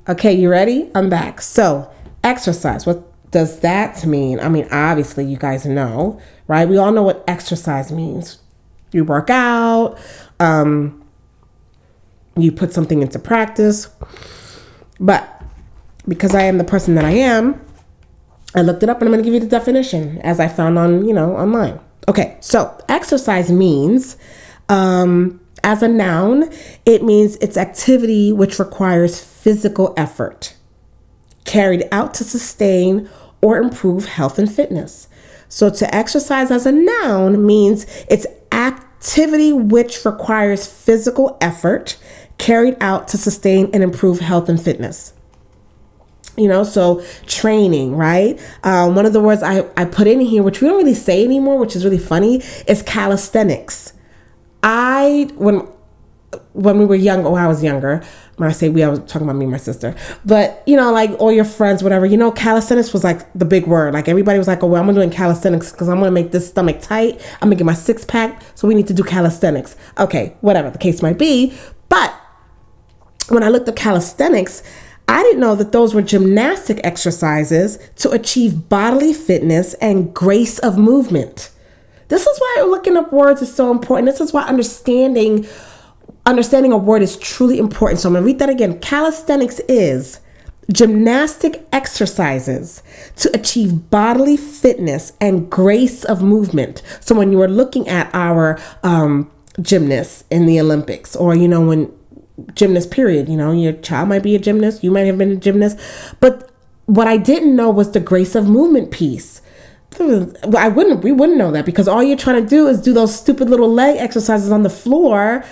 Okay, you ready? I'm back. So, exercise. What does that mean? I mean, obviously, you guys know, right? We all know what exercise means. You work out, you put something into practice. But because I am the person that I am, I looked it up and I'm going to give you the definition as I found on, online. Okay, so exercise means, as a noun, it means it's activity which requires physical effort carried out to sustain or improve health and fitness. So to exercise as a noun means it's activity which requires physical effort carried out to sustain and improve health and fitness. So training, right? One of the words I put in here, which we don't really say anymore, which is really funny, is calisthenics. When we were young, when I was younger, when I say we, I was talking about me and my sister, but like all your friends, whatever, calisthenics was like the big word. Like everybody was like, oh, well, I'm doing calisthenics because I'm going to make this stomach tight. I'm going to get my 6-pack. So we need to do calisthenics. Okay, whatever the case might be. But when I looked up calisthenics, I didn't know that those were gymnastic exercises to achieve bodily fitness and grace of movement. This is why looking up words is so important. This is why understanding a word is truly important. So I'm going to read that again. Calisthenics is gymnastic exercises to achieve bodily fitness and grace of movement. So when you are looking at our gymnasts in the Olympics, or when gymnast period, your child might be a gymnast, you might have been a gymnast, but what I didn't know was the grace of movement piece. We wouldn't know that, because all you're trying to do is do those stupid little leg exercises on the floor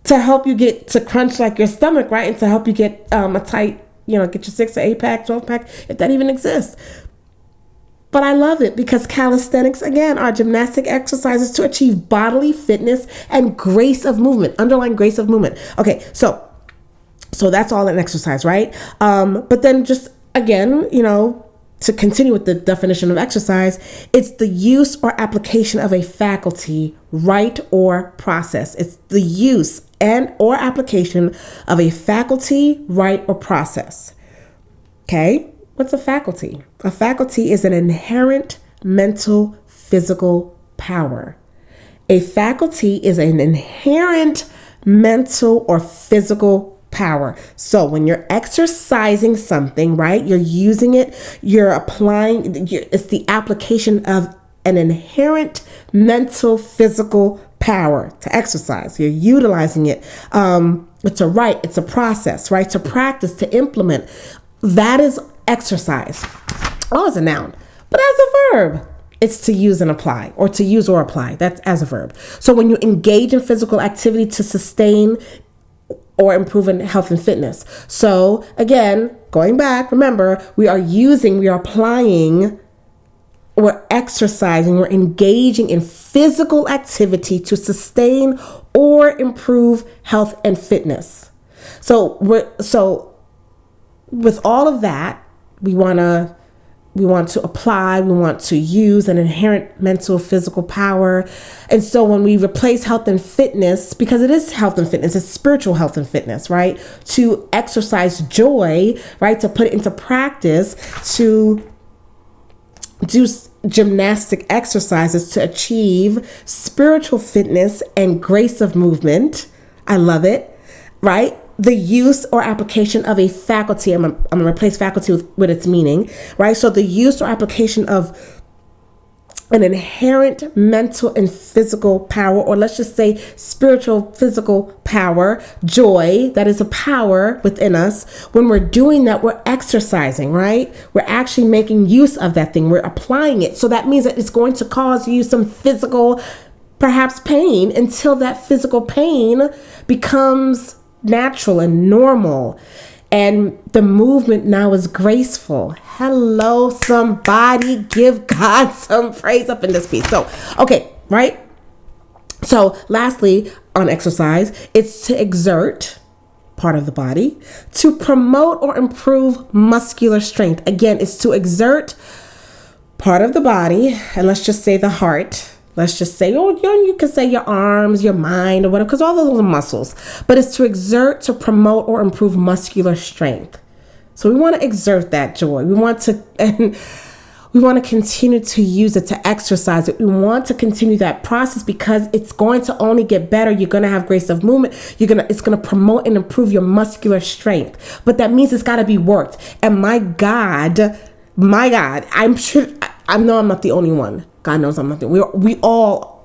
to help you get to crunch like your stomach, right? And to help you get a tight, get your 6 or 8-pack, 12-pack, if that even exists. But I love it because calisthenics, again, are gymnastic exercises to achieve bodily fitness and grace of movement, underlying grace of movement. Okay, so that's all an exercise, right? But then just, again, to continue with the definition of exercise, it's the use or application of a faculty, right, or process. It's the use and or application of a faculty, right, or process. Okay? What's a faculty? A faculty is an inherent mental, physical power. A faculty is an inherent mental or physical power. So when you're exercising something, right, you're using it, you're applying, it's the application of an inherent mental, physical power to exercise. You're utilizing it. It's a right, it's a process, right, to practice, to implement. That is exercise. Oh, it's a noun, but as a verb, it's to use and apply, or to use or apply. That's as a verb. So when you engage in physical activity to sustain or improve in health and fitness. So again, going back, remember, we are applying, we're exercising, we're engaging in physical activity to sustain or improve health and fitness. So with all of that, we want to apply, we want to use an inherent mental, physical power. And so when we replace health and fitness, because it is health and fitness, it's spiritual health and fitness, right? To exercise joy, right? To put it into practice, to do gymnastic exercises to achieve spiritual fitness and grace of movement. I love it, right? The use or application of a faculty. I'm going to replace faculty with its meaning, right? So the use or application of an inherent mental and physical power, or let's just say spiritual, physical power, joy, that is a power within us. When we're doing that, we're exercising, right? We're actually making use of that thing. We're applying it. So that means that it's going to cause you some physical, perhaps pain, until that physical pain becomes natural and normal, and the movement now is graceful. Hello, somebody, give God some praise up in this piece. So, okay, right? So lastly, on exercise, it's to exert, part of the body, to promote or improve muscular strength. Again, it's to exert, part of the body, and let's just say the heart. Let's just say, you can say your arms, your mind, or whatever, because all those are muscles. But it's to exert, to promote, or improve muscular strength. So we want to exert that joy. We want to, and we want to continue to use it, to exercise it. We want to continue that process because it's going to only get better. You're going to have grace of movement. It's going to promote and improve your muscular strength. But that means it's got to be worked. And my God, I'm sure, I know I'm not the only one. God knows I'm not the only one. We all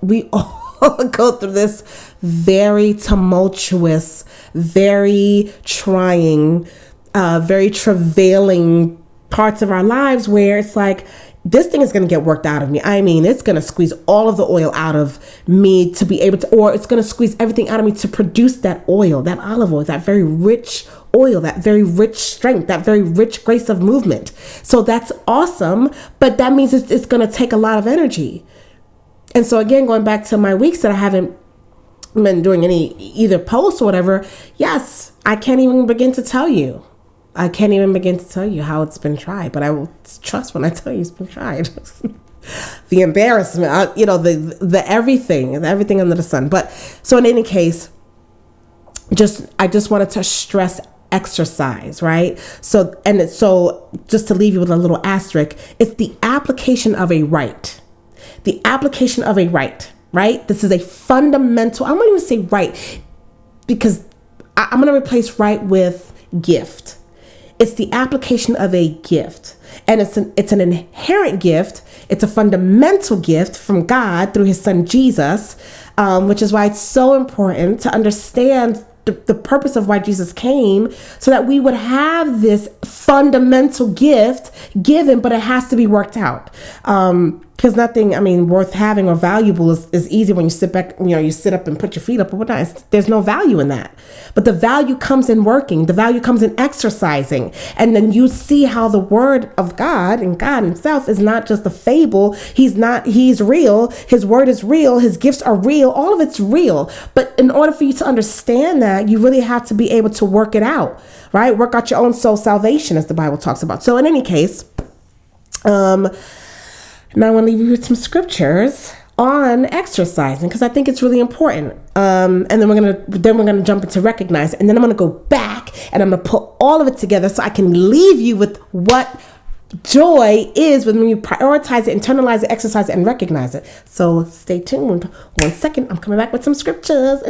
go through this very tumultuous, very trying, very travailing parts of our lives where it's like, this thing is going to get worked out of me. I mean, it's going to squeeze all of the oil out of me to be able to, or it's going to squeeze everything out of me to produce that oil, that olive oil, that very rich oil, that very rich strength, that very rich grace of movement. So that's awesome. But that means it's going to take a lot of energy. And so again, going back to my weeks that I haven't been doing any either posts or whatever. Yes, I can't even begin to tell you. I can't even begin to tell you how it's been tried, but I will trust when I tell you it's been tried. The embarrassment, the everything under the sun. But so in any case, I just wanted to stress exercise, right? So just to leave you with a little asterisk, it's the application of a right. The application of a right, right? This is a fundamental, I won't even say right, because I'm going to replace right with gift. It's the application of a gift. And it's an inherent gift. It's a fundamental gift from God through his son, Jesus, which is why it's so important to understand the purpose of why Jesus came, so that we would have this fundamental gift given, but it has to be worked out. Because nothing, worth having or valuable is easy when you sit back, you sit up and put your feet up or whatnot. There's no value in that. But the value comes in working. The value comes in exercising. And then you see how the word of God and God himself is not just a fable. He's real. His word is real. His gifts are real. All of it's real. But in order for you to understand that, you really have to be able to work it out, right? Work out your own soul salvation, as the Bible talks about. So in any case, now I want to leave you with some scriptures on exercising, because I think it's really important. And then we're gonna jump into recognize it, and then I'm gonna go back and I'm gonna put all of it together so I can leave you with what joy is when you prioritize it, internalize it, exercise it, and recognize it. So stay tuned. 1 second, I'm coming back with some scriptures.